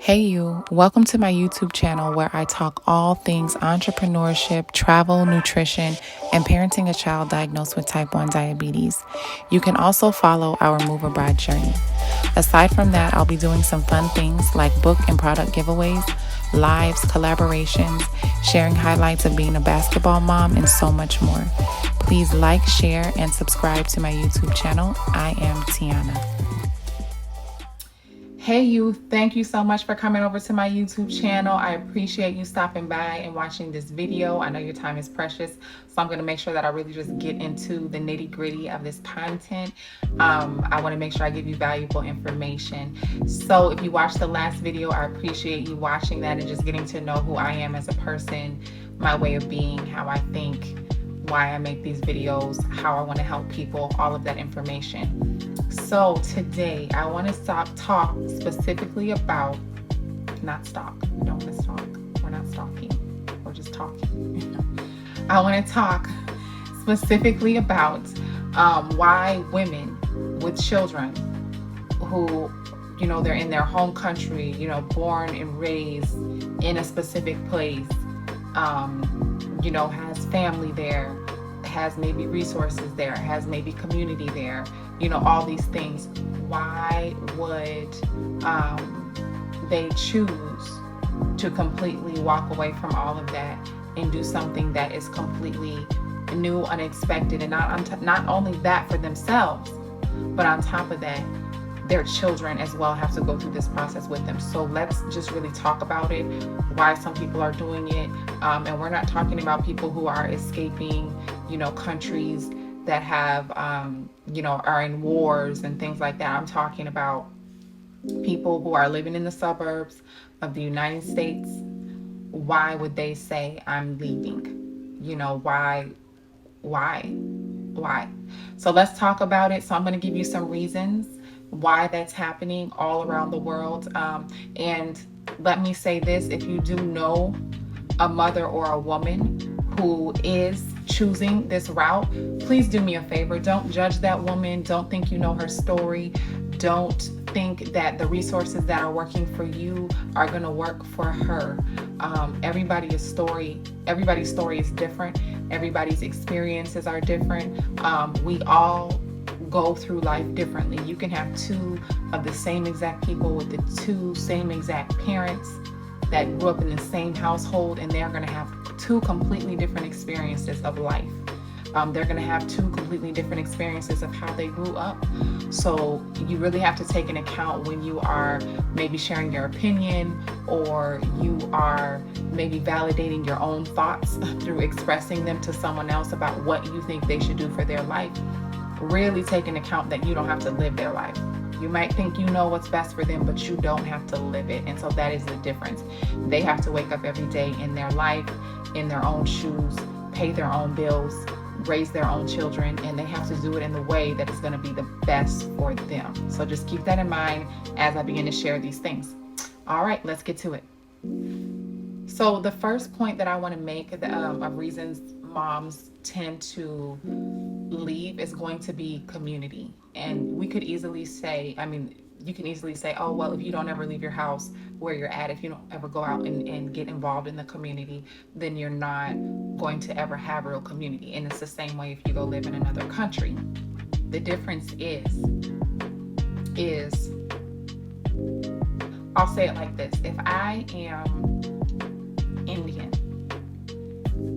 Hey you, welcome to my YouTube channel where I talk all things entrepreneurship, travel, nutrition, and parenting a child diagnosed with type 1 diabetes. You can also follow our Move Abroad journey. Aside from that, I'll be doing some fun things like book and product giveaways, lives, collaborations, sharing highlights of being a basketball mom, and so much more. Please like, share, and subscribe to my YouTube channel. I am Tiana. Hey you, thank you so much for coming over to my YouTube channel. I appreciate you stopping by and watching this video. I know your time is precious, so I'm going to make sure that I really just get into the nitty-gritty of this content. I want to make sure I give you valuable information. So if you watched the last video, I appreciate you watching that and just getting to know who I am as a person, my way of being, how I think, why I make these videos, how I want to help people, all of that information. So today I want to talk specifically about, we don't want to stalk, we're not stalking, we're just talking. I want to talk specifically about why women with children who, they're in their home country, born and raised in a specific place, has family there, has maybe resources there, has maybe community there, all these things. Why would they choose to completely walk away from all of that and do something that is completely new, unexpected, and not only that for themselves, but on top of that, their children as well have to go through this process with them. So let's just really talk about it, why some people are doing it. And we're not talking about people who are escaping, countries that have, are in wars and things like that. I'm talking about people who are living in the suburbs of the United States. Why would they say, I'm leaving? Why? So let's talk about it. So I'm going to give you some reasons why that's happening all around the world. And let me say this, if you do know a mother or a woman who is choosing this route, please do me a favor. Don't judge that woman. Don't think you know her story. Don't think that the resources that are working for you are going to work for her. Everybody's story is different. Everybody's experiences are different. We all go through life differently. You can have two of the same exact people with the two same exact parents that grew up in the same household, and they're going to have two completely different experiences of life. They're going to have two completely different experiences of how they grew up. So you really have to take into account when you are maybe sharing your opinion, or you are maybe validating your own thoughts through expressing them to someone else about what you think they should do for their life. Really take into account that you don't have to live their life. You might think you know what's best for them, but you don't have to live it. And so that is the difference. They have to wake up every day in their life, in their own shoes, pay their own bills, raise their own children, and they have to do it in the way that is going to be the best for them. So just keep that in mind as I begin to share these things. All right, let's get to it. So the first point that I want to make of reasons moms tend to leave is going to be community. And we could easily say, you can easily say, oh, well, if you don't ever leave your house where you're at, if you don't ever go out and get involved in the community, then you're not going to ever have a real community. And it's the same way if you go live in another country. The difference is I'll say it like this. If I am Indian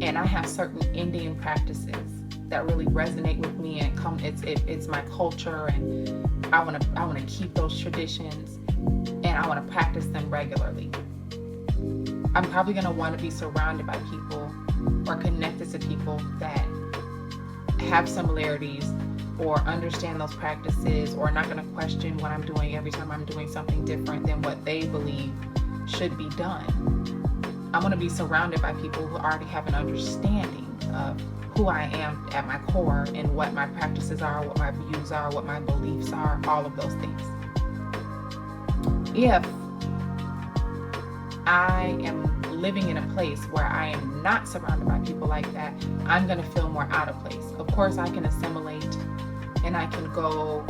and I have certain Indian practices that really resonate with me, and it's my culture, and I want to keep those traditions, and I want to practice them regularly, I'm probably going to want to be surrounded by people or connected to people that have similarities or understand those practices, or not going to question what I'm doing every time I'm doing something different than what they believe should be done. I'm going to be surrounded by people who already have an understanding of who I am at my core and what my practices are, what my views are, what my beliefs are, all of those things. If I am living in a place where I am not surrounded by people like that, I'm going to feel more out of place. Of course, I can assimilate and I can go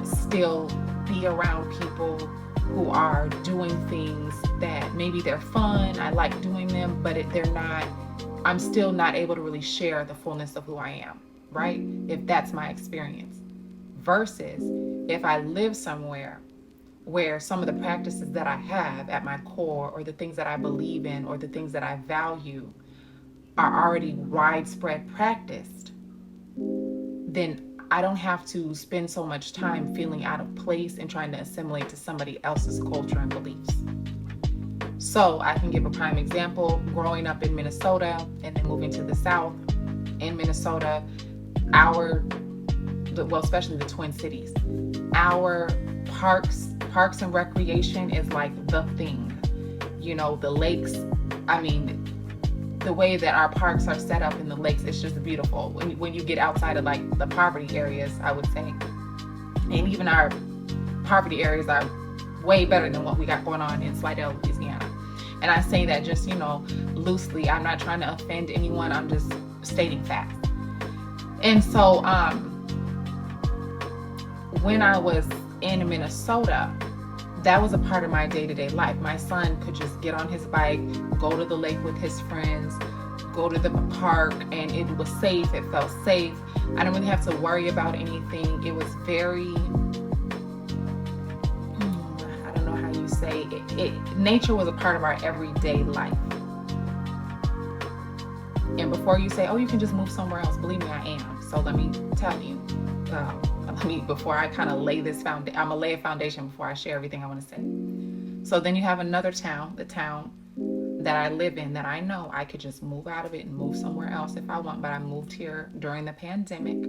still be around people who are doing things that maybe they're fun, I like doing them, but they're not, I'm still not able to really share the fullness of who I am, right? If that's my experience. Versus if I live somewhere where some of the practices that I have at my core, or the things that I believe in, or the things that I value are already widespread practiced, then I don't have to spend so much time feeling out of place and trying to assimilate to somebody else's culture and beliefs. So I can give a prime example. Growing up in Minnesota and then moving to the South, in Minnesota, especially the Twin Cities, our parks and recreation is like the thing. You know, the lakes, the way that our parks are set up in the lakes, it's just beautiful. When you get outside of like the poverty areas, I would say, and even our poverty areas are way better than what we got going on in Slidell, Louisiana. And I say that just, loosely. I'm not trying to offend anyone. I'm just stating facts. And so when I was in Minnesota, that was a part of my day-to-day life. My son could just get on his bike, go to the lake with his friends, go to the park, and it was safe. It felt safe. I didn't really have to worry about anything. It was very, I don't know how you say it. Nature was a part of our everyday life. And before you say, oh, you can just move somewhere else, believe me, I am. So let me tell you, before I kind of lay this foundation, I'm going to lay a foundation before I share everything I want to say. So then you have another town, the town that I live in, that I know I could just move out of it and move somewhere else if I want. But I moved here during the pandemic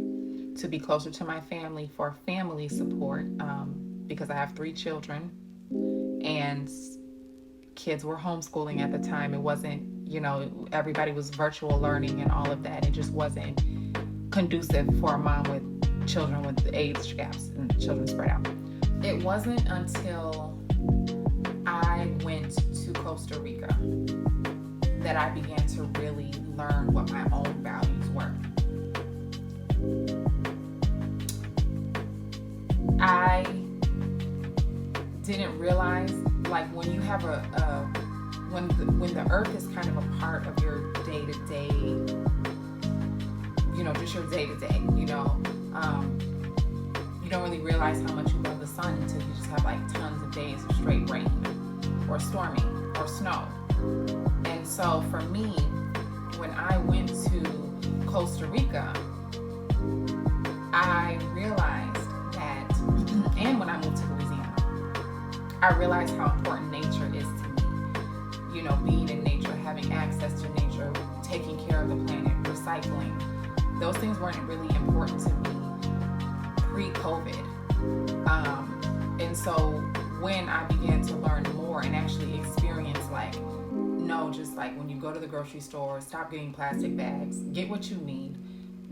to be closer to my family for family support, because I have 3 children and kids were homeschooling at the time. It wasn't, everybody was virtual learning and all of that. It just wasn't conducive for a mom with children with age gaps and children spread out. It wasn't until I went to Costa Rica that I began to really learn what my own values were. I didn't realize, like, when you have when the earth is kind of a part of your day-to-day, just your day-to-day, you don't really realize how much you love the sun until you just have like tons of days of straight rain or storming or snow. And so for me, when I went to Costa Rica, I realized that, and when I moved to Louisiana, I realized how important nature is to me. Being in nature, having access to nature, taking care of the planet, recycling. Those things weren't really important to me pre-COVID. And so when I began to learn more and actually experience, just like when you go to the grocery store, stop getting plastic bags, get what you need,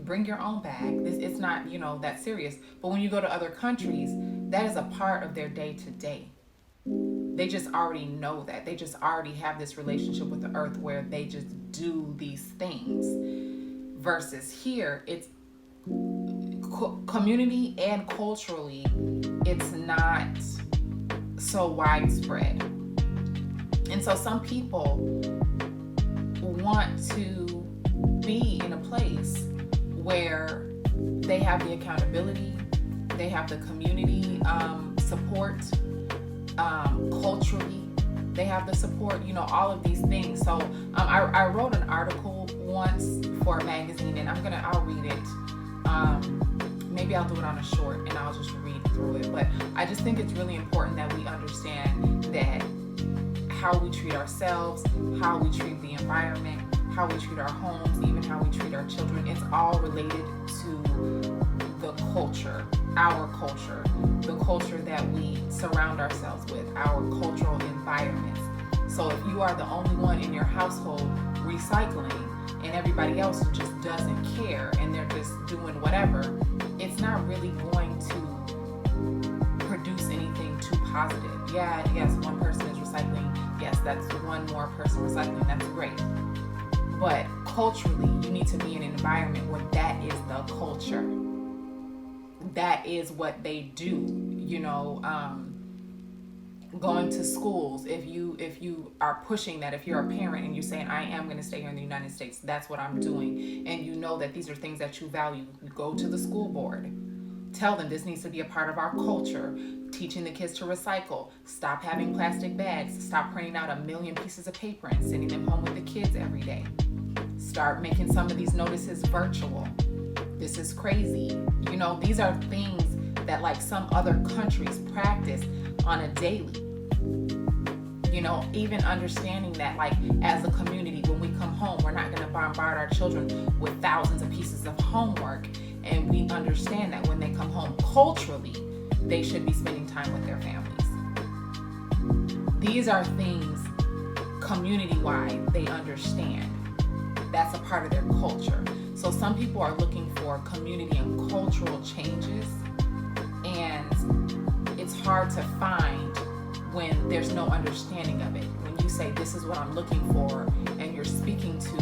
bring your own bag. It's not, that serious. But when you go to other countries, that is a part of their day-to-day. They just already know that. They just already have this relationship with the earth where they just do these things. Versus here, it's community and culturally, it's not so widespread. And so some people want to be in a place where they have the accountability, they have the community support, culturally, they have the support, all of these things. So I wrote an article once for a magazine, and I'll read it. Maybe I'll do it on a short and I'll just read through it. But I just think it's really important that we understand that how we treat ourselves, how we treat the environment, how we treat our homes, even how we treat our children, it's all related to the culture, our culture, the culture that we surround ourselves with, our cultural environments. So if you are the only one in your household recycling and everybody else just doesn't care and they're just doing whatever, it's not really going to produce anything too positive. Yeah, yes, one person is recycling. Yes, that's one more person recycling. That's great. But culturally, you need to be in an environment where that is the culture. That is what they do. Going to schools, if you are pushing that, if you're a parent and you're saying, I am going to stay here in the United States, that's what I'm doing, and you know that these are things that you value, you go to the school board, tell them this needs to be a part of our culture, teaching the kids to recycle, stop having plastic bags, stop printing out 1 million pieces of paper and sending them home with the kids every day, start making some of these notices virtual. This is crazy. These are things that like some other countries practice on a daily. Even understanding that, like, as a community, when we come home, we're not going to bombard our children with thousands of pieces of homework, and we understand that when they come home, culturally, they should be spending time with their families. These are things community-wide they understand. That's a part of their culture. So some people are looking for community and cultural changes, and it's hard to find when there's no understanding of it. When you say, this is what I'm looking for, and you're speaking to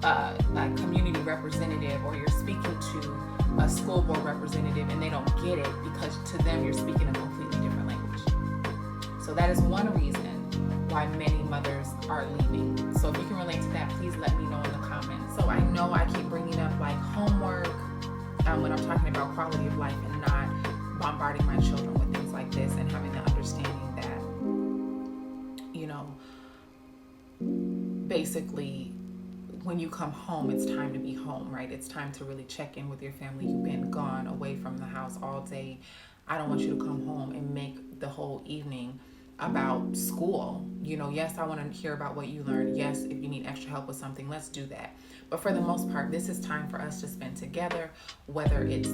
a community representative, or you're speaking to a school board representative, and they don't get it because to them you're speaking a completely different language. So that is one reason why many mothers are leaving. So if you can relate to that, please let me know in the comments. So I know I keep bringing up like homework when I'm talking about quality of life, and not bombarding my children with things like this, and having the understanding that, basically when you come home, it's time to be home, right? It's time to really check in with your family. You've been gone away from the house all day. I don't want you to come home and make the whole evening about school. Yes, I want to hear about what you learned. Yes, if you need extra help with something, let's do that. But for the most part, this is time for us to spend together, whether it's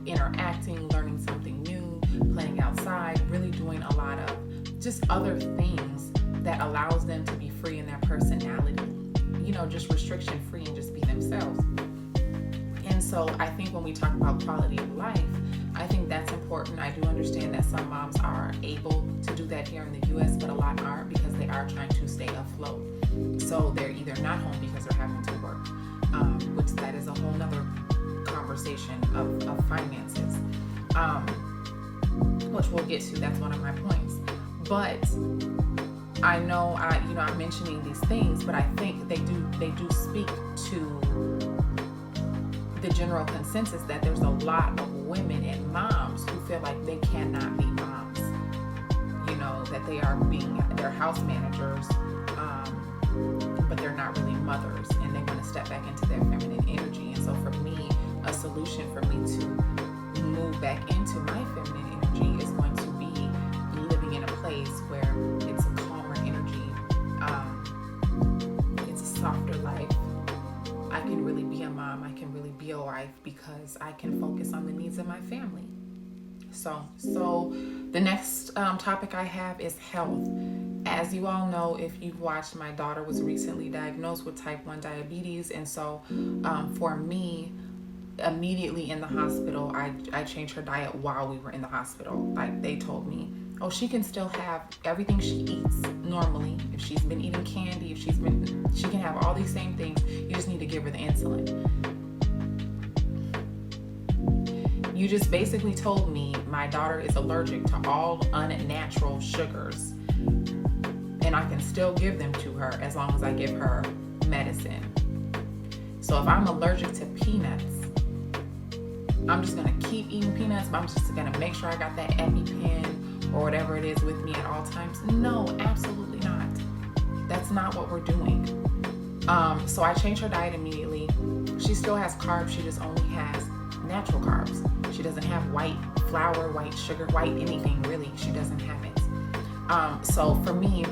interacting, learning something new, playing outside, really doing a lot of just other things that allows them to be free in their personality, just restriction free, and just be themselves. And so I think when we talk about quality of life, I think that's important. I do understand that some moms are able to do that here in the U.S., but a lot aren't, because they are trying to stay afloat. So they're either not home because they're having to work, which that is a whole nother conversation of finances, which we'll get to. That's one of my points. But I know I'm mentioning these things, but I think they do speak to the general consensus that there's a lot of women and moms who feel like they cannot be moms, that they're house managers, but they're not really mothers, and they want to step back into their feminine energy. And so for me, a solution for me to move back into my feminine energy is going to be living in a place where it's a calmer energy, it's a softer life. I can really be a mom, I can really be a wife, because I can focus on the needs of my family. So the next topic I have is health. As you all know, if you've watched, my daughter was recently diagnosed with type 1 diabetes. And so for me, immediately in the hospital, I changed her diet while we were in the hospital. Like, they told me, oh, she can still have everything she eats normally. If she's been eating candy, she can have all these same things. You just need to give her the insulin. You just basically told me my daughter is allergic to all unnatural sugars, and I can still give them to her as long as I give her medicine. So if I'm allergic to peanuts, I'm just going to keep eating peanuts, but I'm just going to make sure I got that EpiPen or whatever it is with me at all times? No, absolutely not. That's not what we're doing. So I changed her diet immediately. She still has carbs, she just only has natural carbs. She doesn't have white flour, white sugar, white anything really. She doesn't have it. So for me,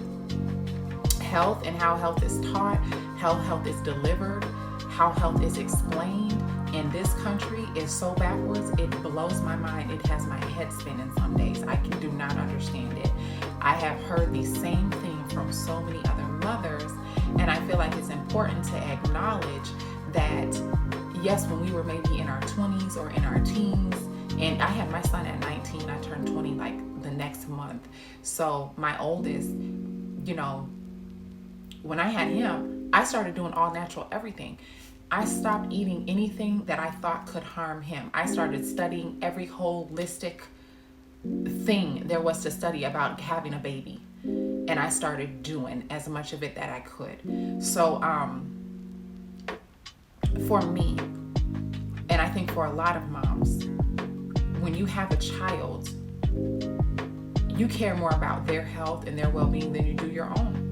health and how health is taught, how health is delivered, how health is explained in this country is so backwards. It blows my mind. It has my head spinning some days. I do not understand it. I have heard the same thing from so many other mothers. And I feel like it's important to acknowledge that, yes, when we were maybe in our 20s or in our teens, and I had my son at 19, I turned 20 like the next month. So my oldest, you know, when I had him, I started doing all natural everything. I stopped eating anything that I thought could harm him. I started studying every holistic thing there was to study about having a baby. And I started doing as much of it that I could. So for me, and I think for a lot of moms, when you have a child, you care more about their health and their well-being than you do your own.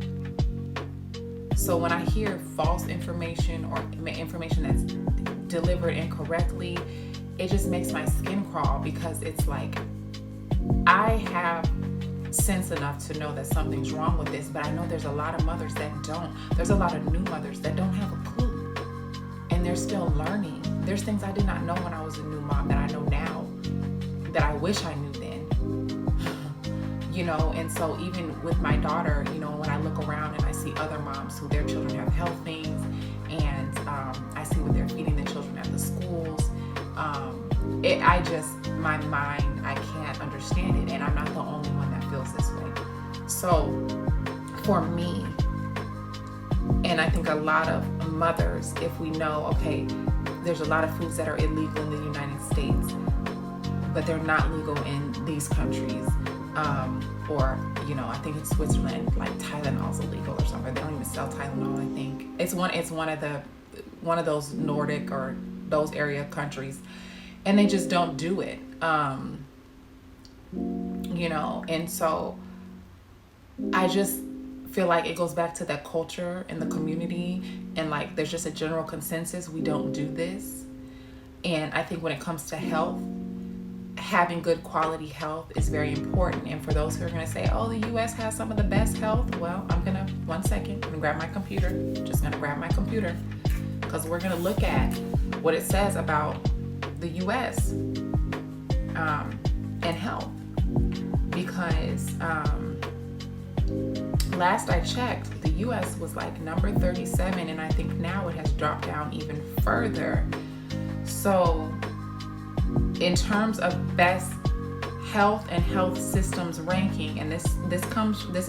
So when I hear false information or information that's delivered incorrectly, it just makes my skin crawl, because it's like, I have sense enough to know that something's wrong with this, but I know there's a lot of mothers that don't. There's a lot of new mothers that don't have a clue, and they're still learning. There's things I did not know when I was a new mom that I know now, that I wish I knew then. You know, and so even with my daughter, you know, when I look around and I see other moms who their children have health things, and I see what they're feeding the children at the schools, my mind, I can't understand it, and I'm not the only one that feels this way. So for me, and I think a lot of mothers, if we know, okay, there's a lot of foods that are illegal in the United States, but they're not legal in these countries. Or, you know, I think it's Switzerland, like Tylenol's illegal or something. They don't even sell Tylenol, I think. It's one of those Nordic or those area countries, and they just don't do it. You know, and so I just feel like it goes back to that culture and the community, and like there's just a general consensus, we don't do this. And I think when it comes to health, having good quality health is very important. And for those who are going to say, oh, the US has some of the best health, well, I'm going to, 1 second, I'm going to grab my computer, because we're going to look at what it says about the US and health. Because last I checked, the US was like number 37, and I think now it has dropped down even further. So in terms of best health and health systems ranking, and this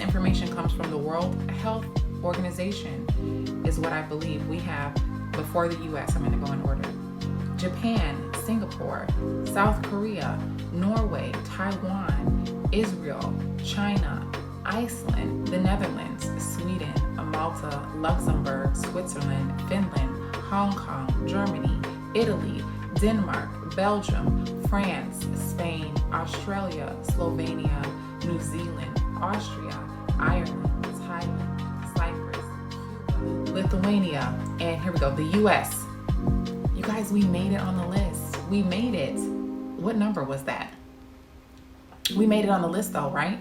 information comes from the World Health Organization, is what I believe we have before the US. I'm going to go in order. Japan, Singapore, South Korea, Norway, Taiwan, Israel, China, Iceland, the Netherlands, Sweden, Malta, Luxembourg, Switzerland, Finland, Hong Kong, Germany, Italy, Denmark, Belgium, France, Spain, Australia, Slovenia, New Zealand, Austria, Ireland, Thailand, Cyprus, Cuba, Lithuania, and here we go, the US. You guys, we made it on the list. We made it. What number was that? We made it on the list though, right?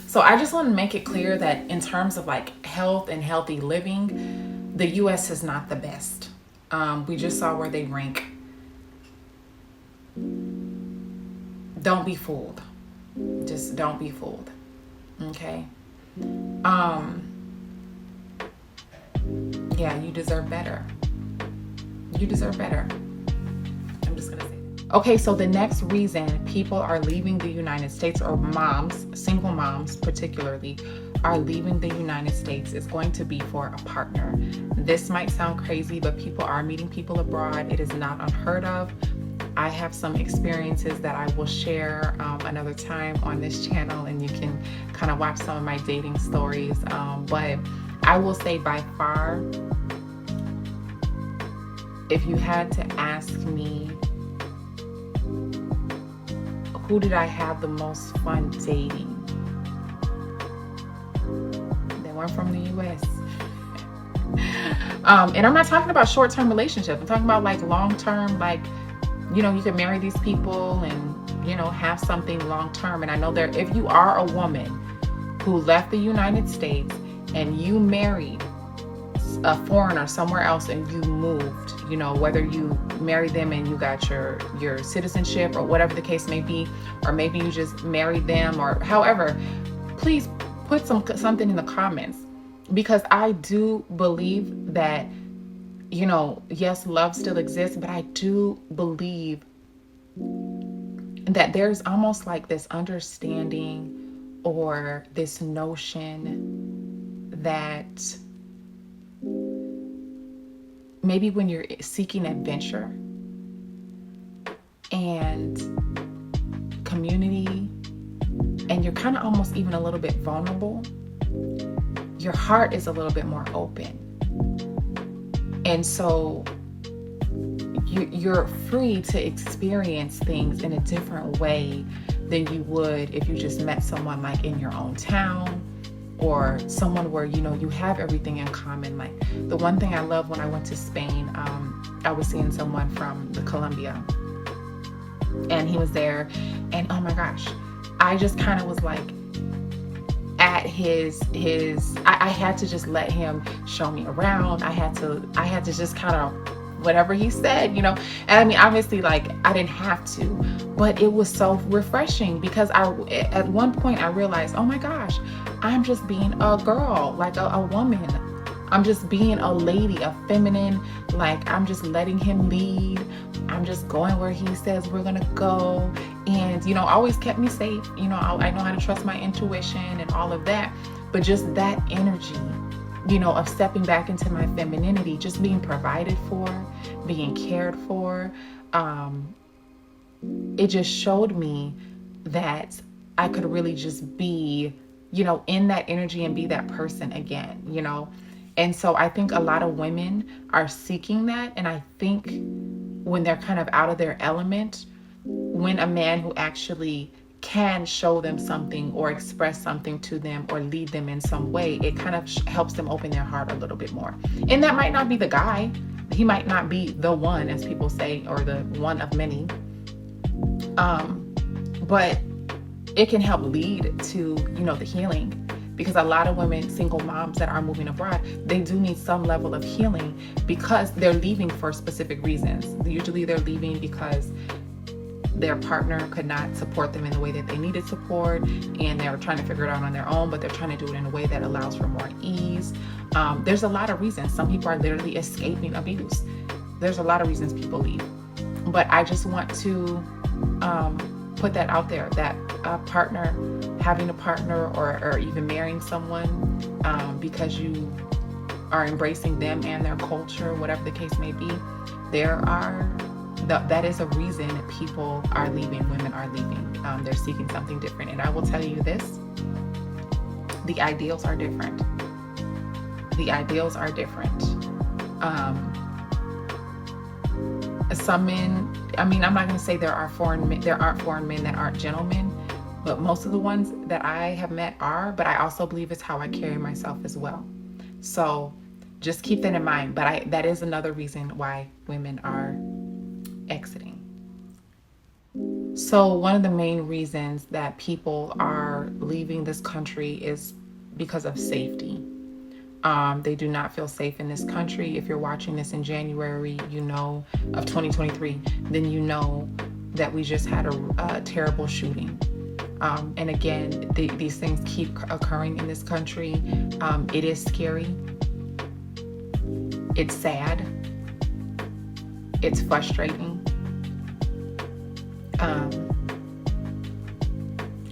So I just want to make it clear that in terms of like health and healthy living, the US is not the best. We just saw where they rank. Don't be fooled. Just don't be fooled. Okay? Yeah, you deserve better. You deserve better. I'm just gonna say that. Okay, so the next reason people are leaving the United States, or moms, single moms particularly, are leaving the United States is going to be for a partner. This might sound crazy, but people are meeting people abroad. It is not unheard of. I have some experiences that I will share another time on this channel, and you can kind of watch some of my dating stories. But I will say by far, if you had to ask me, who did I have the most fun dating? They weren't from the US. And I'm not talking about short-term relationships. I'm talking about like long-term, like, you know, you can marry these people and, you know, have something long-term. And I know if you are a woman who left the United States and you married a foreigner somewhere else and you moved, you know, whether you married them and you got your citizenship or whatever the case may be, or maybe you just married them, or however, please put something in the comments, because I do believe that, yes, love still exists, but I do believe that there's almost like this understanding or this notion that maybe when you're seeking adventure and community, and you're kind of almost even a little bit vulnerable, your heart is a little bit more open. And so you're free to experience things in a different way than you would if you just met someone like in your own town, or someone where you have everything in common. Like the one thing I love when I went to Spain, I was seeing someone from the Colombia, and he was there, and oh my gosh, I just kind of was like at I had to just let him show me around. I had to just kind of whatever he said, and I mean, obviously, like, I didn't have to, but it was so refreshing, because at one point I realized, oh my gosh, I'm just being a girl, like a woman. I'm just being a lady, a feminine, like I'm just letting him lead. I'm just going where he says we're gonna go. And, always kept me safe. I know how to trust my intuition and all of that. But just that energy, of stepping back into my femininity, just being provided for, being cared for. It just showed me that I could really just be, in that energy and be that person again, And so I think a lot of women are seeking that. And I think when they're kind of out of their element, when a man who actually can show them something or express something to them or lead them in some way, it kind of helps them open their heart a little bit more. And that might not be the guy. He might not be the one, as people say, or the one of many. But it can help lead to, the healing. Because a lot of women, single moms that are moving abroad, they do need some level of healing, because they're leaving for specific reasons. Usually they're leaving because their partner could not support them in the way that they needed support, and they're trying to figure it out on their own, but they're trying to do it in a way that allows for more ease. There's a lot of reasons. Some people are literally escaping abuse. There's a lot of reasons people leave. But I just want to put that out there, that having a partner or even marrying someone because you are embracing them and their culture, whatever the case may be, that is a reason people are leaving, women are leaving. They're seeking something different. And I will tell you this, the ideals are different. The ideals are different. Some men, I mean, I'm not going to say there aren't foreign men that aren't gentlemen, but most of the ones that I have met are, but I also believe it's how I carry myself as well. So just keep that in mind. But that is another reason why women are exiting. So one of the main reasons that people are leaving this country is because of safety. They do not feel safe in this country. If you're watching this in January, of 2023, then that we just had a terrible shooting. And again, these things keep occurring in this country. It is scary. It's sad. It's frustrating.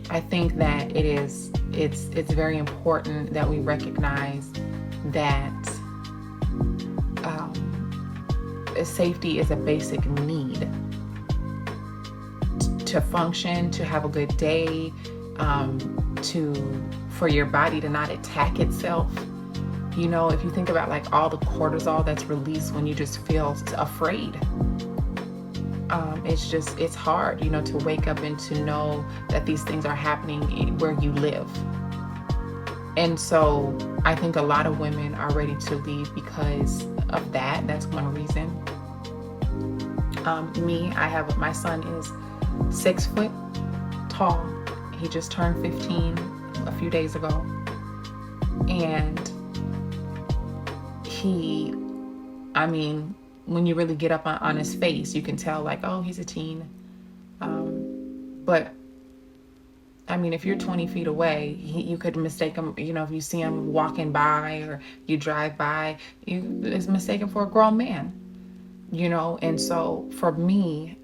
I think that it's very important that we recognize that safety is a basic need to function, to have a good day, for your body to not attack itself. If you think about like all the cortisol that's released when you just feel afraid, it's hard, to wake up and to know that these things are happening where you live. And so I think a lot of women are ready to leave because of that. That's one reason. My son is 6 foot tall. He just turned 15 a few days ago. And when you really get up on his face, you can tell like, oh, he's a teen. But I mean, if you're 20 feet away, you could mistake him, if you see him walking by or you drive by, it's mistaken for a grown man, And so for me,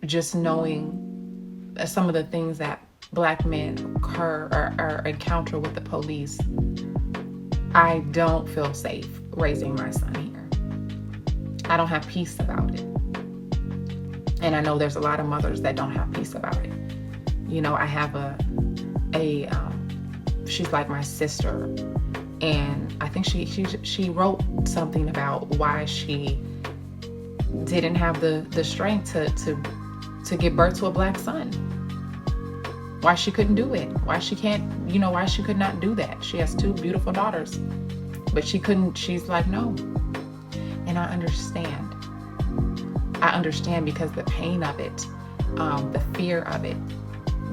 just knowing some of the things that Black men occur or encounter with the police, I don't feel safe raising my son here. I don't have peace about it. And I know there's a lot of mothers that don't have peace about it. I have she's like my sister, and I think she wrote something about why she didn't have the strength to give birth to a Black son. Why she couldn't do it? Why she can't? Why she could not do that? She has 2 beautiful daughters, but she couldn't. She's like, no. And I understand. Because the pain of it, the fear of it.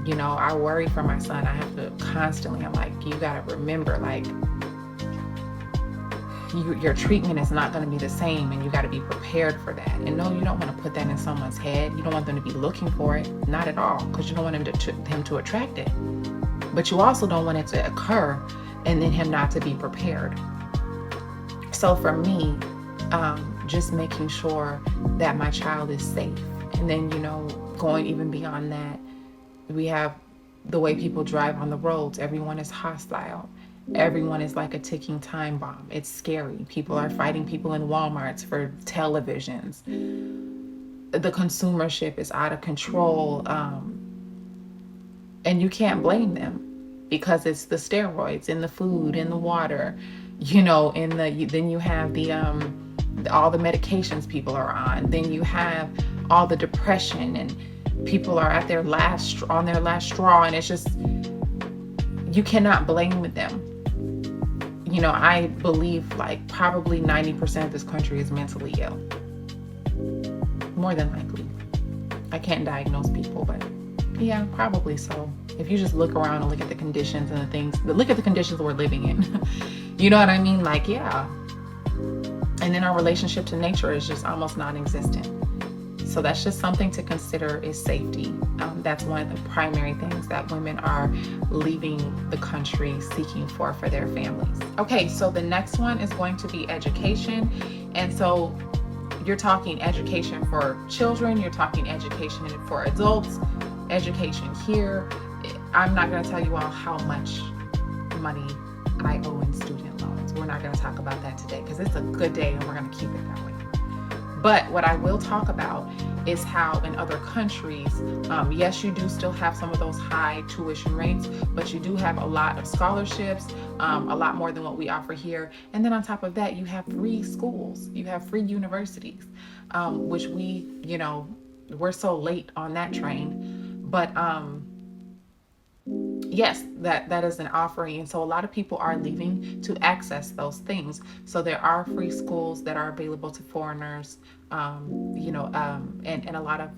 I worry for my son. I have to constantly, I'm like, you got to remember, like, your treatment is not going to be the same, and you got to be prepared for that. And no, you don't want to put that in someone's head. You don't want them to be looking for it. Not at all, because you don't want him to attract it. But you also don't want it to occur and then him not to be prepared. So for me, just making sure that my child is safe. And then, going even beyond that, we have the way people drive on the roads. Everyone is hostile. Everyone is like a ticking time bomb. It's scary. People are fighting people in Walmarts for televisions. The consumership is out of control. And you can't blame them, because it's the steroids in the food, in the water, then you have the all the medications people are on. Then you have all the depression, and people are at their last straw, and it's just, you cannot blame them. I believe like probably 90% of this country is mentally ill. More than likely. I can't diagnose people, but yeah, probably so. If you just look around and look at the conditions and the things, look at the conditions we're living in. You know what I mean? Like, yeah. And then our relationship to nature is just almost non-existent. So that's just something to consider, is safety. That's one of the primary things that women are leaving the country seeking for their families. Okay, so the next one is going to be education. And so you're talking education for children, you're talking education for adults, education here. I'm not going to tell you all how much money I owe in student loans. We're not going to talk about that today, because it's a good day and we're going to keep it that way. But what I will talk about is how in other countries, yes, you do still have some of those high tuition rates, but you do have a lot of scholarships, a lot more than what we offer here. And then on top of that, you have free schools, you have free universities, which we're so late on that train. But yes, that is an offering. And so a lot of people are leaving to access those things. So there are free schools that are available to foreigners, and a lot of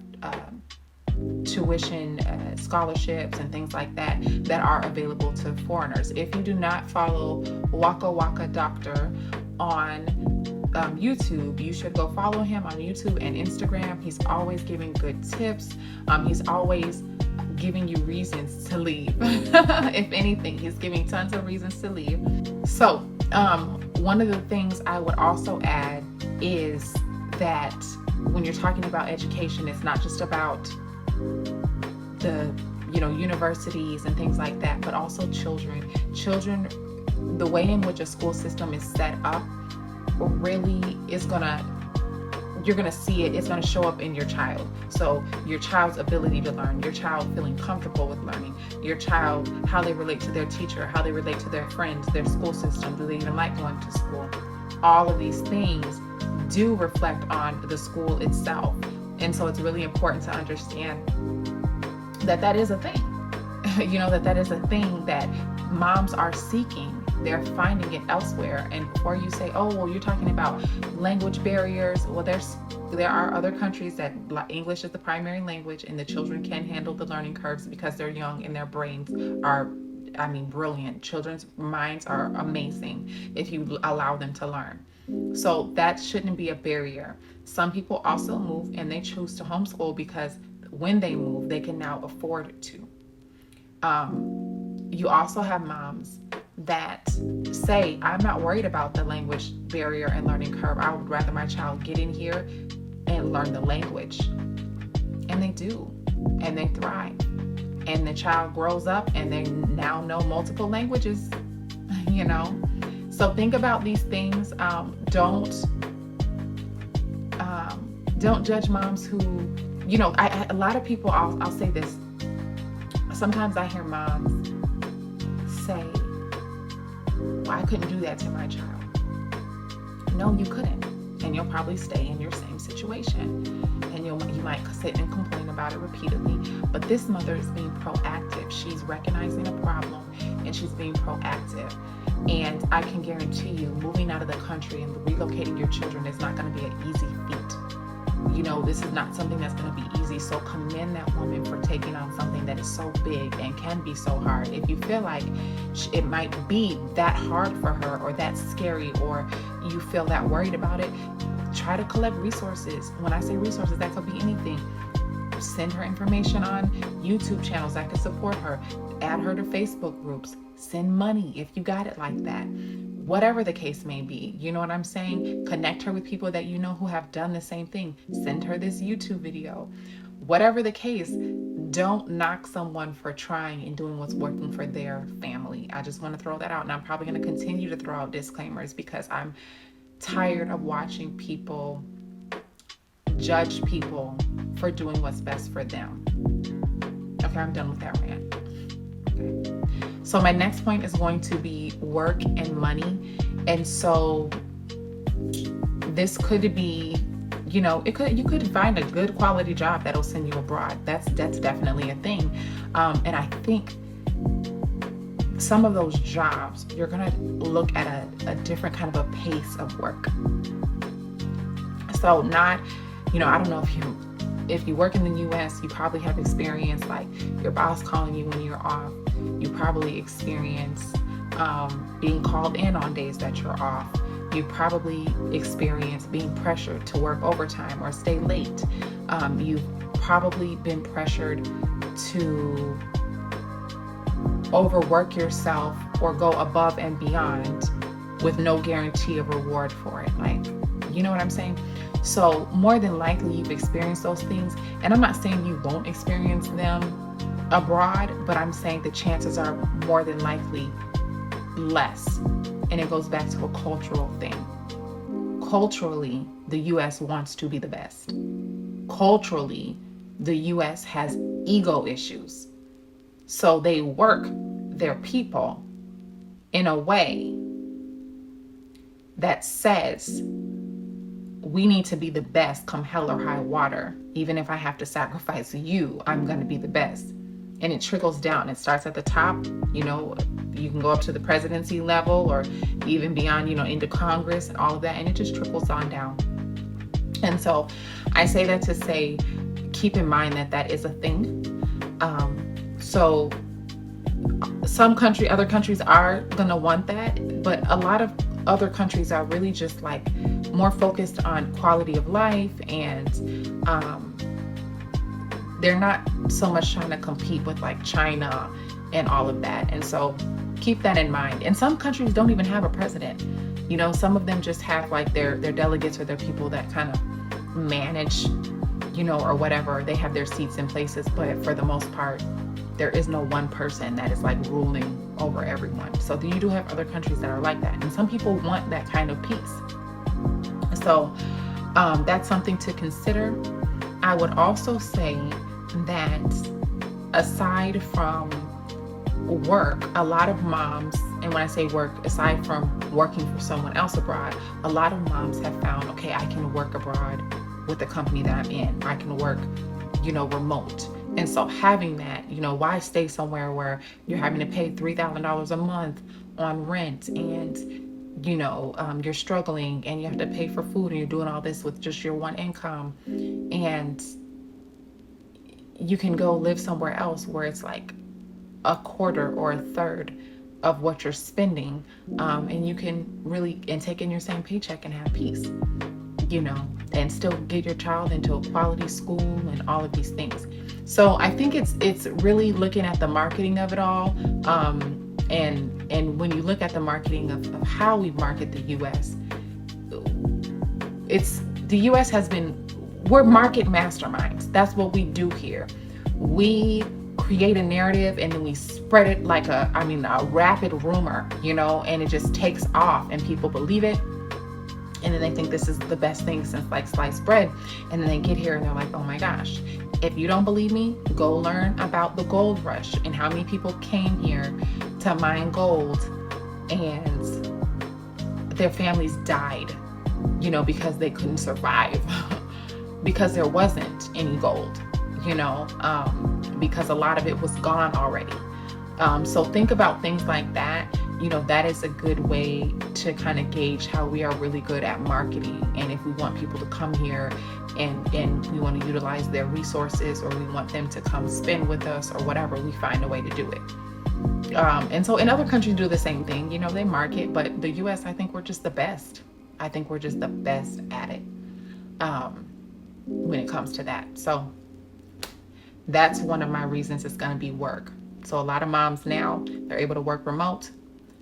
tuition scholarships and things like that are available to foreigners. If you do not follow Waka Waka Doctor on YouTube, you should go follow him on YouTube and Instagram. He's always giving good tips. He's always giving you reasons to leave. If anything, he's giving tons of reasons to leave. So one of the things I would also add is that when you're talking about education, it's not just about the universities and things like that, but also children. The way in which a school system is set up really is you're gonna see it. It's gonna show up in your child. So your child's ability to learn, your child feeling comfortable with learning, your child, how they relate to their teacher, how they relate to their friends, their school system, do they even like going to school? All of these things do reflect on the school itself. And so it's really important to understand that is a thing. that is a thing that moms are seeking. They're finding it elsewhere. And before you say, oh, well, you're talking about language barriers. Well, there are other countries that English is the primary language, and the children can handle the learning curves because they're young and their brains are, brilliant. Children's minds are amazing if you allow them to learn. So that shouldn't be a barrier. Some people also move and they choose to homeschool because when they move, they can now afford to. You also have moms that say, I'm not worried about the language barrier and learning curve. I would rather my child get in here and learn the language. And they do, and they thrive. And the child grows up and they now know multiple languages, you know? So think about these things. Don't judge moms who, you know, a lot of people, I'll say this. Sometimes I hear moms say, well, I couldn't do that to my child. No, you couldn't. And you'll probably stay in your same situation. And you might sit and complain about it repeatedly. But this mother is being proactive. She's recognizing a problem and she's being proactive. And I can guarantee you, moving out of the country and relocating your children is not going to be an easy feat. You know, this is not something that's going to be easy. So commend that woman for taking on something that is so big and can be so hard. If you feel like it might be that hard for her or that scary, or you feel that worried about it, try to collect resources. When I say resources, that could be anything. Send her information on YouTube channels that could support her. Add her to Facebook groups. Send money if you got it like that. Whatever the case may be, you know what I'm saying? Connect her with people that you know who have done the same thing. Send her this YouTube video. Whatever the case, don't knock someone for trying and doing what's working for their family. I just want to throw that out. And I'm probably going to continue to throw out disclaimers because I'm tired of watching people judge people for doing what's best for them. Okay, I'm done with that rant. Okay. So my next point is going to be work and money. And so this could be, you know, you could find a good quality job that'll send you abroad. That's definitely a thing. And I think some of those jobs, you're gonna look at a different kind of a pace of work. So not, you know, I don't know if you work in the US, you probably have experience like your boss calling you when you're off. You probably experience being called in on days that you're off. You probably experience being pressured to work overtime or stay late. You've probably been pressured to overwork yourself or go above and beyond with no guarantee of reward for it. Like, you know what I'm saying? So more than likely you've experienced those things. And I'm not saying you won't experience them abroad, but I'm saying the chances are more than likely less. And it goes back to a cultural thing. Culturally, the US wants to be the best. Culturally, the US has ego issues. So they work their people in a way that says, we need to be the best come hell or high water. Even if I have to sacrifice you, I'm going to be the best. And it trickles down. It starts at the top, you know, you can go up to the presidency level or even beyond, you know, into Congress and all of that. And it just trickles on down. And so I say that to say, keep in mind that that is a thing. So other countries are going to want that, but a lot of other countries are really just like more focused on quality of life, and they're not so much trying to compete with like China and all of that. And so keep that in mind. And some countries don't even have a president. You know, some of them just have like their delegates or their people that kind of manage, you know, or whatever. They have their seats in places, but for the most part, there is no one person that is like ruling over everyone. So you do have other countries that are like that. And some people want that kind of peace. So that's something to consider. I would also say that aside from work, a lot of moms, and when I say work, aside from working for someone else abroad, a lot of moms have found, okay, I can work abroad with the company that I'm in. I can work, you know, remote. And so having that, you know, why stay somewhere where you're having to pay $3,000 a month on rent, and, you know, you're struggling and you have to pay for food, and you're doing all this with just your one income, and you can go live somewhere else where it's like a quarter or a third of what you're spending, and you can really, and take in your same paycheck and have peace, you know, and still get your child into a quality school and all of these things. So I think it's really looking at the marketing of it all. And when you look at the marketing of how we market the US, the US we're market masterminds. That's what we do here. We create a narrative and then we spread it like a rapid rumor, and it just takes off and people believe it. And then they think this is the best thing since like sliced bread. And then they get here and they're like, oh my gosh, if you don't believe me, go learn about the gold rush and how many people came here to mine gold and their families died, because they couldn't survive because there wasn't any gold, because a lot of it was gone already. So think about things like that. That is a good way to kind of gauge how we are really good at marketing. And if we want people to come here and we want to utilize their resources, or we want them to come spend with us or whatever, we find a way to do it. And so in other countries do the same thing, they market, but the US, I think we're just the best. I think we're just the best at it when it comes to that. So that's one of my reasons it's going to be work. So a lot of moms now, they're able to work remote.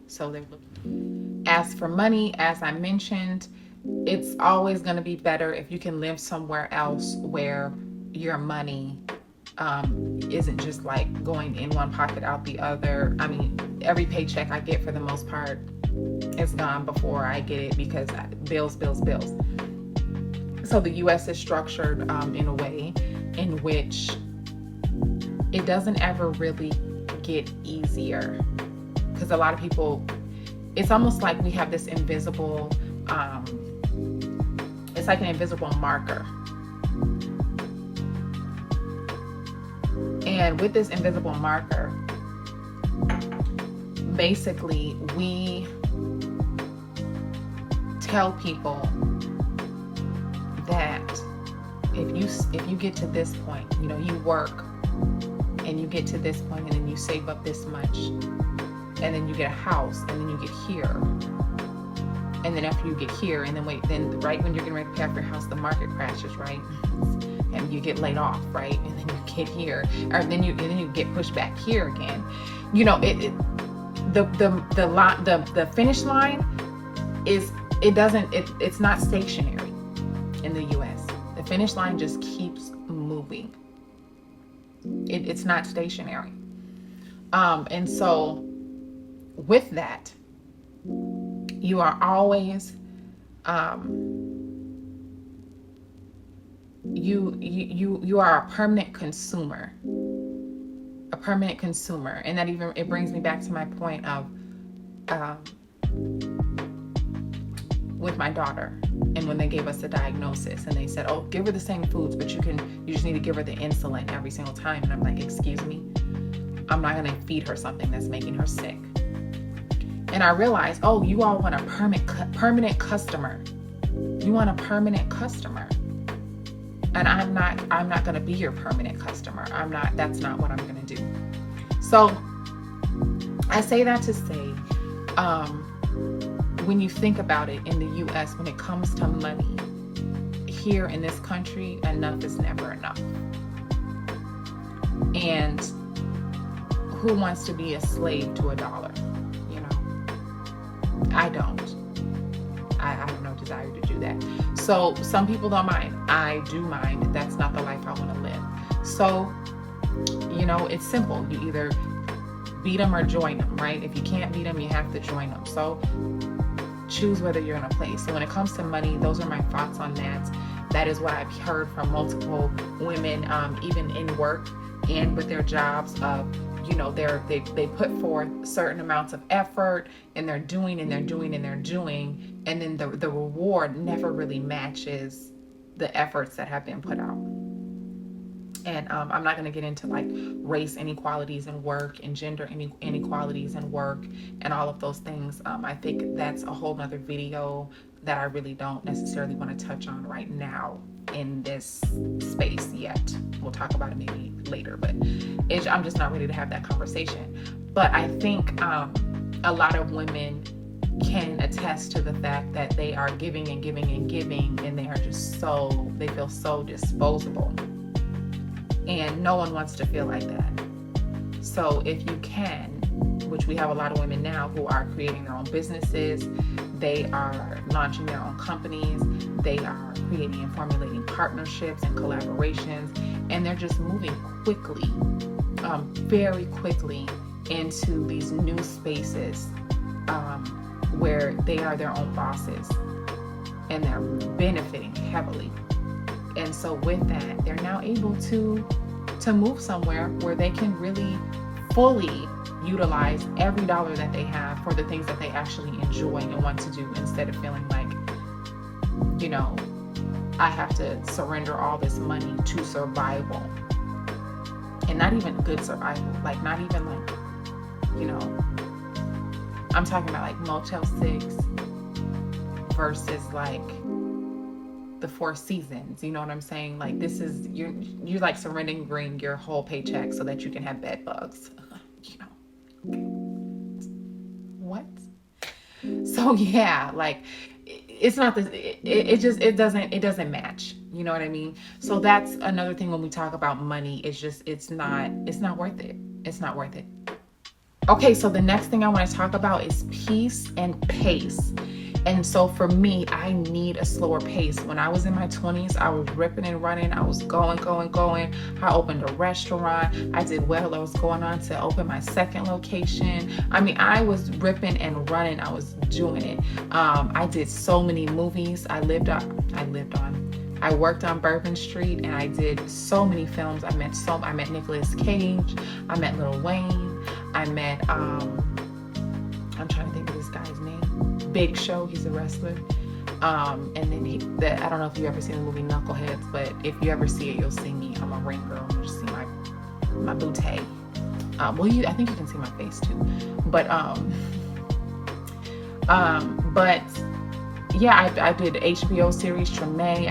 So they're looking. As for money, as I mentioned, it's always going to be better if you can live somewhere else where your money isn't just like going in one pocket out the other. I mean, every paycheck I get for the most part is gone before I get it, because bills. So the US is structured in a way in which it doesn't ever really get easier, because a lot of people, it's almost like we have this invisible, it's like an invisible marker. And with this invisible marker, basically we tell people that if you get to this point, you work and you get to this point and then you save up this much and then you get a house and then you get here. And then after you get here and then right when you're getting ready to pay off your house, the market crashes, right? And you get laid off, right? And then you get here, or then you get pushed back here again. The finish line it's not stationary in the US. The finish line just keeps moving. It's not stationary. And so with that, you are always you are a permanent consumer. And that it brings me back to my point of with my daughter, and when they gave us a diagnosis and they said, oh, give her the same foods, but you just need to give her the insulin every single time. And I'm like, excuse me, I'm not going to feed her something that's making her sick. And I realized, oh, you all want a permanent customer. You want a permanent customer. And I'm not going to be your permanent customer. That's not what I'm going to do. So I say that to say, when you think about it in the US, when it comes to money, here in this country, enough is never enough. And who wants to be a slave to a dollar? I don't. I have no desire to do that. So some people don't mind. I do mind. That's not the life I want to live. So, it's simple. You either beat them or join them, right? If you can't beat them, you have to join them. So choose whether you're in a place. So when it comes to money, those are my thoughts on that. That is what I've heard from multiple women, even in work and with their jobs of, they put forth certain amounts of effort and they're doing, and then the reward never really matches the efforts that have been put out. And I'm not going to get into like race inequalities in work and gender inequalities in work and all of those things. I think that's a whole nother video that I really don't necessarily want to touch on right now in this space yet. We'll talk about it maybe later, but I'm just not ready to have that conversation. But I think a lot of women can attest to the fact that they are giving and they are just they feel so disposable. And no one wants to feel like that. So if you can, which we have a lot of women now who are creating their own businesses, they are launching their own companies, they are creating and formulating partnerships and collaborations, and they're just moving quickly, very quickly into these new spaces where they are their own bosses and they're benefiting heavily. And so with that, they're now able to move somewhere where they can really fully utilize every dollar that they have for the things that they actually enjoy and want to do, instead of feeling like, you know, I have to surrender all this money to survival. And not even good survival, like not even like, you know, I'm talking about like Motel 6 versus like the Four Seasons, you know what I'm saying? Like this is, you're like surrendering your whole paycheck so that you can have bed bugs, you know, what? So yeah, like it's not this, it doesn't match, you know what I mean? So that's another thing when we talk about money, it's not worth it. It's not worth it. Okay, so the next thing I want to talk about is peace and pace. And so for me, I need a slower pace. When I was in my 20s, I was ripping and running. I was going. I opened a restaurant. I did well. I was going on to open my second location. I mean, I was ripping and running. I was doing it. I did so many movies. I worked on Bourbon Street, and I did so many films. I met Nicolas Cage. I met Lil Wayne. I met, I'm trying to think of this guy's name. Big Show, he's a wrestler. And then I don't know if you ever seen the movie Knuckleheads, but if you ever see it, you'll see me. I'm a ring girl. You'll see my bootay. I think you can see my face too. But yeah, I did HBO series Treme.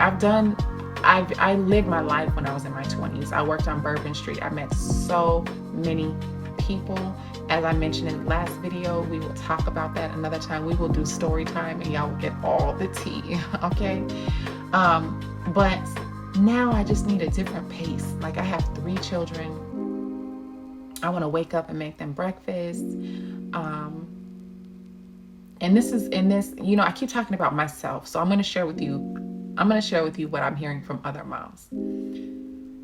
I lived my life when I was in my 20s. I worked on Bourbon Street. I met so many people. As I mentioned in the last video, we will talk about that another time. We will do story time and y'all will get all the tea, okay? But now I just need a different pace. Like I have 3 children. I want to wake up and make them breakfast. And this, you know, I keep talking about myself. So I'm going to share with you what I'm hearing from other moms.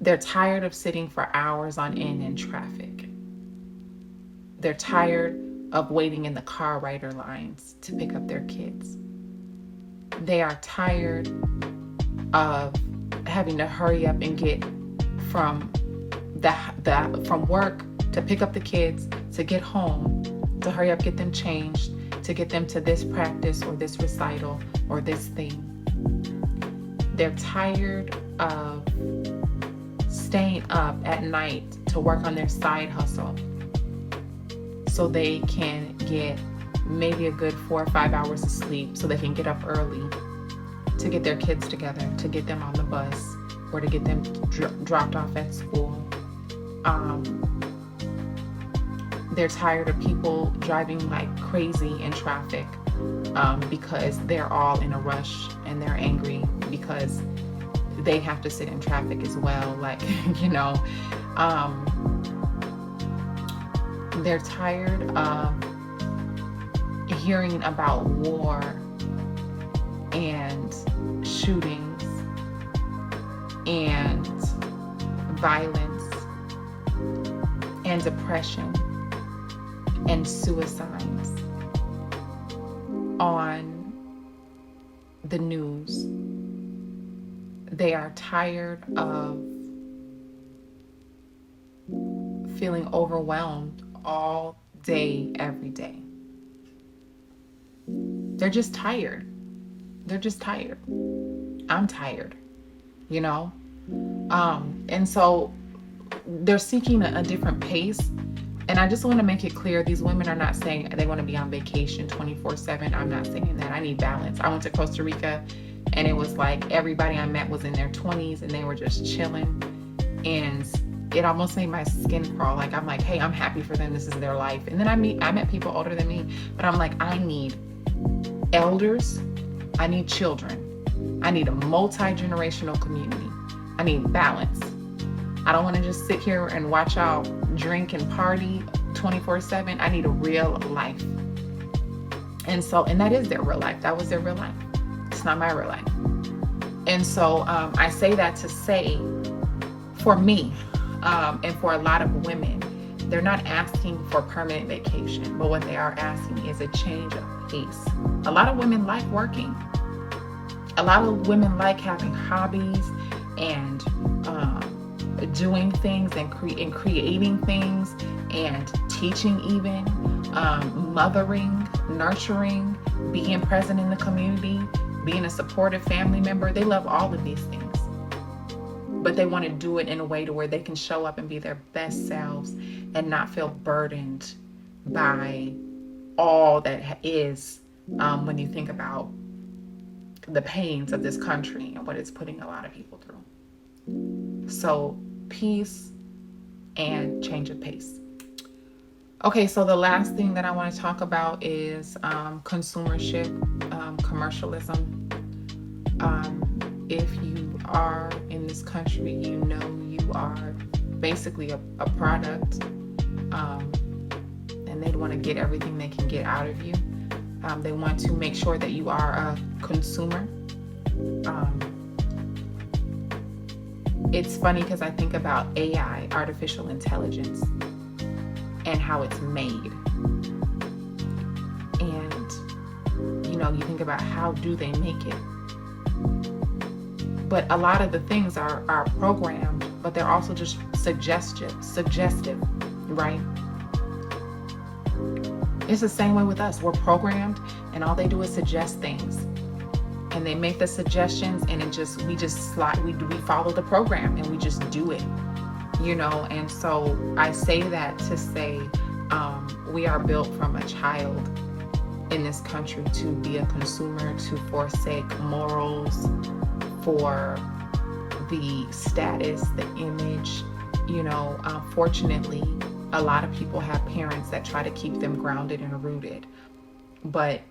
They're tired of sitting for hours on end in traffic. They're tired of waiting in the car rider lines to pick up their kids. They are tired of having to hurry up and get from work to pick up the kids, to get home, to hurry up, get them changed, to get them to this practice or this recital or this thing. They're tired of staying up at night to work on their side hustle so they can get maybe a good 4 or 5 hours of sleep, so they can get up early to get their kids together, to get them on the bus, or to get them dropped off at school. They're tired of people driving like crazy in traffic because they're all in a rush and they're angry because they have to sit in traffic as well. Like, you know, they're tired of hearing about war and shootings and violence and depression and suicides on the news. They are tired of feeling overwhelmed all day, every day. They're just tired. I'm tired, you know? And so they're seeking a different pace. And I just want to make it clear, these women are not saying they want to be on vacation 24/7. I'm not saying that. I need balance. I went to Costa Rica and it was like everybody I met was in their 20s and they were just chilling. And it almost made my skin crawl. Like, I'm like, hey, I'm happy for them. This is their life. And then I met people older than me, but I'm like, I need elders. I need children. I need a multi-generational community. I need balance. I don't want to just sit here and watch y'all drink and party 24/7. I need a real life. And that is their real life. That was their real life. It's not my real life. And so I say that to say, for me, and for a lot of women, they're not asking for permanent vacation, but what they are asking is a change of pace. A lot of women like working. A lot of women like having hobbies and doing things and creating things and teaching, even mothering, nurturing, being present in the community, being a supportive family member. They love all of these things, but they want to do it in a way to where they can show up and be their best selves and not feel burdened by all that is, when you think about the pains of this country and what it's putting a lot of people through. So peace and change of pace. Okay, so the last thing that I want to talk about is consumership, commercialism. If you are in this country, you know you are basically a product, and they want to get everything they can get out of you. They want to make sure that you are a consumer. It's funny because I think about AI, artificial intelligence, and how it's made. And, you think about how do they make it? But a lot of the things are programmed, but they're also just suggestive, right? It's the same way with us. We're programmed, and all they do is suggest things. And they make the suggestions, and we just slide, we follow the program, and we just do it, And so I say that to say, we are built from a child in this country to be a consumer, to forsake morals for the status, the image. Fortunately, a lot of people have parents that try to keep them grounded and rooted, but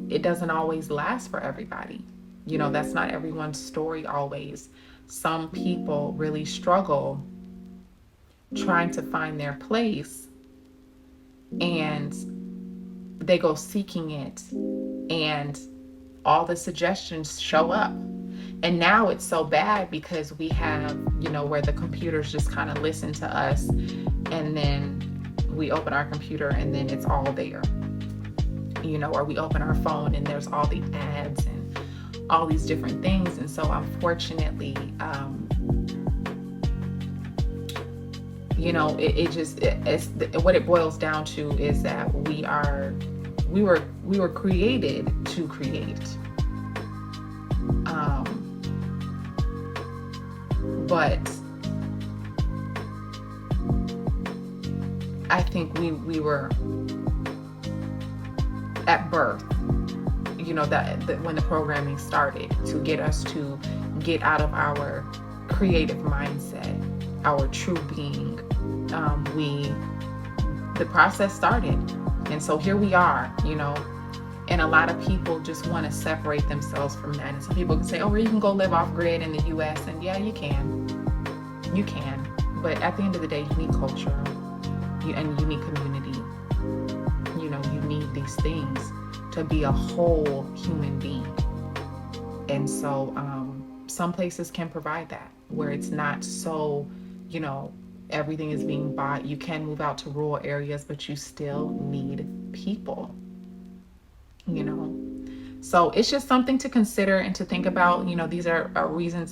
it doesn't always last for everybody. That's not everyone's story always. Some people really struggle trying to find their place, and they go seeking it, and all the suggestions show up. And now it's so bad because we have, where the computers just kind of listen to us, and then we open our computer and then it's all there, or we open our phone and there's all the ads and all these different things. And so unfortunately, what it boils down to is that we were created to create. But I think we were at birth, that when the programming started, to get us to get out of our creative mindset, our true being. The process started, and so here we are, and a lot of people just want to separate themselves from that. And some people can say, oh, well, you can go live off grid in the US, and yeah, you can, but at the end of the day, you need culture, and you need community. You need these things to be a whole human being. And so some places can provide that, where it's not so, everything is being bought. You can move out to rural areas, but you still need people, So it's just something to consider and to think about. These are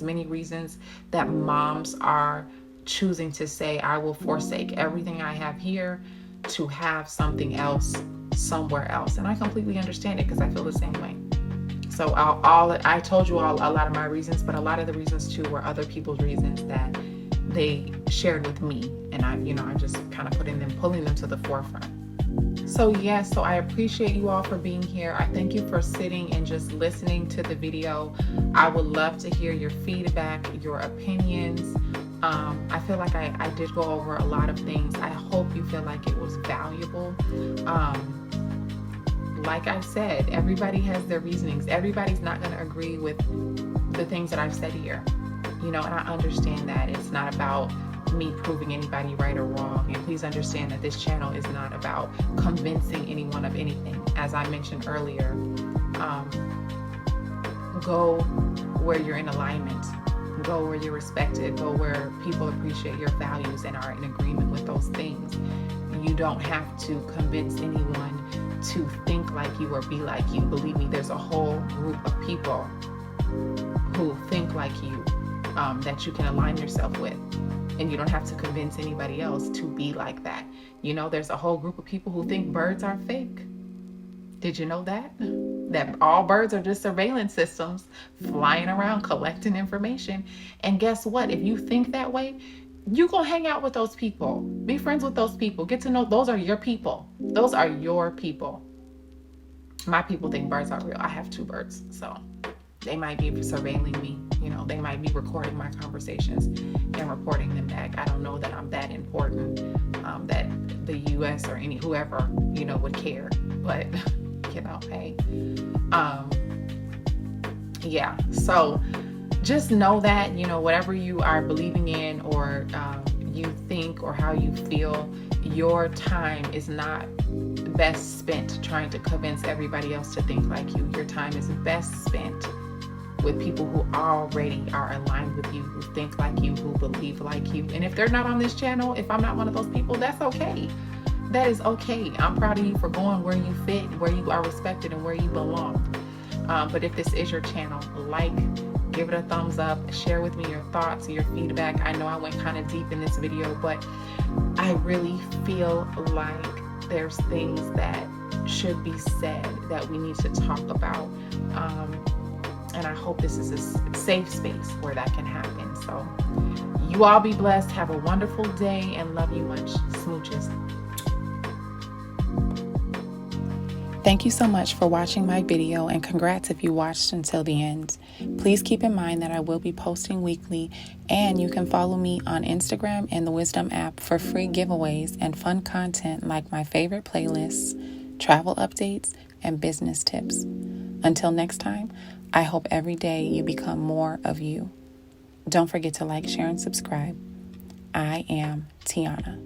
many reasons that moms are choosing to say, I will forsake everything I have here to have something else somewhere else. And I completely understand it, because I feel the same way. So I told you all a lot of my reasons, but a lot of the reasons too were other people's reasons that they shared with me, and I'm just kind of pulling them to the forefront. So yes, so I appreciate you all for being here. I thank you for sitting and just listening to the video. I would love to hear your feedback, your opinions. I feel like I did go over a lot of things. I hope you feel like it was valuable. Like I said, everybody has their reasonings. Everybody's not going to agree with the things that I've said here. And I understand that it's not about me proving anybody right or wrong. And please understand that this channel is not about convincing anyone of anything. As I mentioned earlier, go where you're in alignment, go where you're respected, go where people appreciate your values and are in agreement with those things. You don't have to convince anyone to think like you or be like you. Believe me, there's a whole group of people who think like you, that you can align yourself with. And you don't have to convince anybody else to be like that. There's a whole group of people who think birds are fake. Did you know that? That all birds are just surveillance systems flying around collecting information. And guess what? If you think that way, you gonna hang out with those people. Be friends with those people. Get to know, those are your people. Those are your people. My people think birds are real. I have 2 birds, so they might be surveilling me. They might be recording my conversations and reporting them back. I don't know that I'm that important, that the U.S. or whoever, would care. But, hey. Yeah. So just know that, whatever you are believing in or you think or how you feel, your time is not best spent trying to convince everybody else to think like you. Your time is best spent with people who already are aligned with you, who think like you, who believe like you. And if they're not on this channel, if I'm not one of those people, that's okay. That is okay. I'm proud of you for going where you fit, where you are respected, and where you belong. But if this is your channel, give it a thumbs up, share with me your thoughts, your feedback. I know I went kind of deep in this video, but I really feel like there's things that should be said that we need to talk about. And I hope this is a safe space where that can happen. So you all be blessed. Have a wonderful day and love you much. Smooches. Thank you so much for watching my video, and congrats if you watched until the end. Please keep in mind that I will be posting weekly, and you can follow me on Instagram and the Wisdom app for free giveaways and fun content like my favorite playlists, travel updates, and business tips. Until next time, I hope every day you become more of you. Don't forget to like, share, and subscribe. I am Tiana.